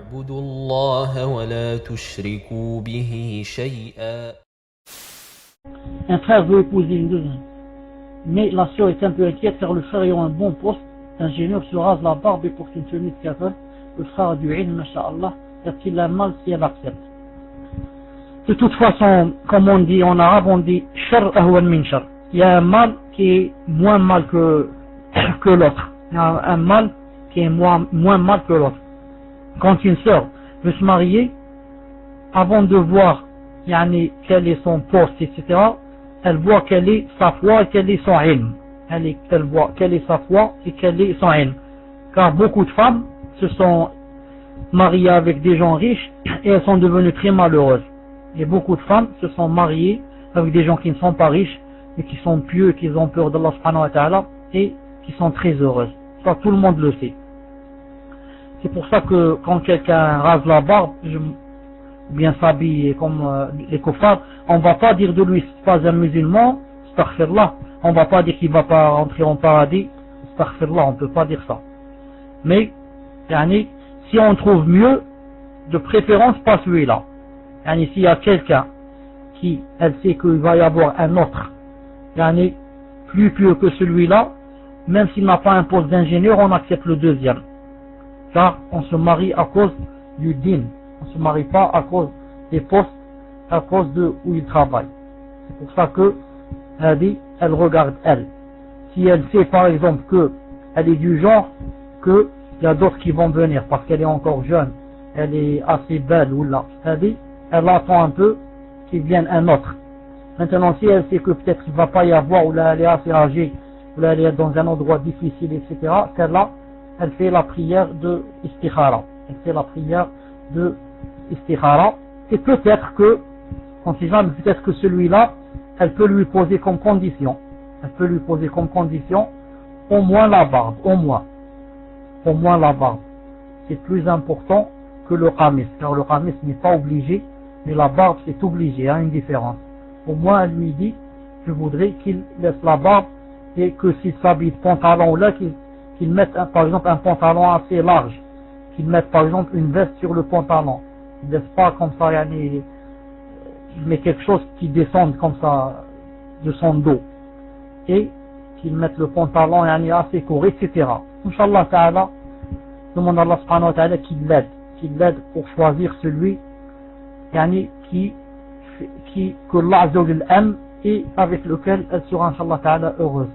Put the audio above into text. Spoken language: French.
واعبدوا الله ولا تشركوا به شيئا. Un frère veut épouser une deuxième, mais la sœur est un peu inquiète car le frère ayant un bon poste d'ingénieur se rase la barbe et porte une tenue de kafir. Le frère a du ilm, masha'Allah, y a-t-il un mal si elle accepte? De toute façon, comme on dit en arabe, on dit shar ahwan min shar. Il y a un mal qui est moins mal que l'autre. Il y a un mal qui est moins mal que l'autre. Quand une sœur veut se marier, avant de voir quel est son poste, etc., elle voit quelle est sa foi et quel est son ilm. Elle voit quelle est sa foi et quel est son ilm. Car beaucoup de femmes se sont mariées avec des gens riches et elles sont devenues très malheureuses. Et beaucoup de femmes se sont mariées avec des gens qui ne sont pas riches et qui sont pieux et qui ont peur d'Allah subhanahu wa ta'ala et qui sont très heureuses. Ça, tout le monde le sait. C'est pour ça que quand quelqu'un rase la barbe, ou bien s'habille comme les kuffars, on ne va pas dire de lui, c'est pas un musulman, astaghfirullah. On ne va pas dire qu'il ne va pas rentrer en paradis, astaghfirullah, on ne peut pas dire ça. Mais, si on trouve mieux, de préférence pas celui-là. S'il y a quelqu'un qui, elle sait qu'il va y avoir un autre, plus pieux que celui-là, même s'il n'a pas un poste d'ingénieur, on accepte le deuxième. Car on se marie à cause du din. On ne se marie pas à cause des postes, à cause de où il travaille. C'est pour ça que elle regarde elle. Si elle sait par exemple qu'elle est du genre qu'il y a d'autres qui vont venir parce qu'elle est encore jeune, elle est assez belle ou là, elle attend un peu qu'il vienne un autre. Maintenant, si elle sait que peut-être il ne va pas y avoir, ou là elle est assez âgée, ou là elle est dans un endroit difficile, etc., celle-là, elle fait la prière de istikhara. Elle fait la prière de istikhara. Et peut-être que, on ne sait jamais, peut-être que celui-là, elle peut lui poser comme condition. Elle peut lui poser comme condition au moins la barbe, au moins. Au moins la barbe. C'est plus important que le qamis, car le qamis n'est pas obligé, mais la barbe c'est obligé, il y a une différence. Au moins elle lui dit, je voudrais qu'il laisse la barbe et que s'il s'habille de pantalon là, qu'il mette par exemple un pantalon assez large, qu'il mette par exemple une veste sur le pantalon. Il ne laisse pas comme ça, il met quelque chose qui descende comme ça de son dos. Et qu'il mette le pantalon assez court, etc. Inch'Allah ta'ala, demande à Allah subhanahu wa ta'ala qu'il l'aide pour choisir celui que Allah Azza wa Jalla aime et avec lequel elle sera Inch'Allah ta'ala heureuse.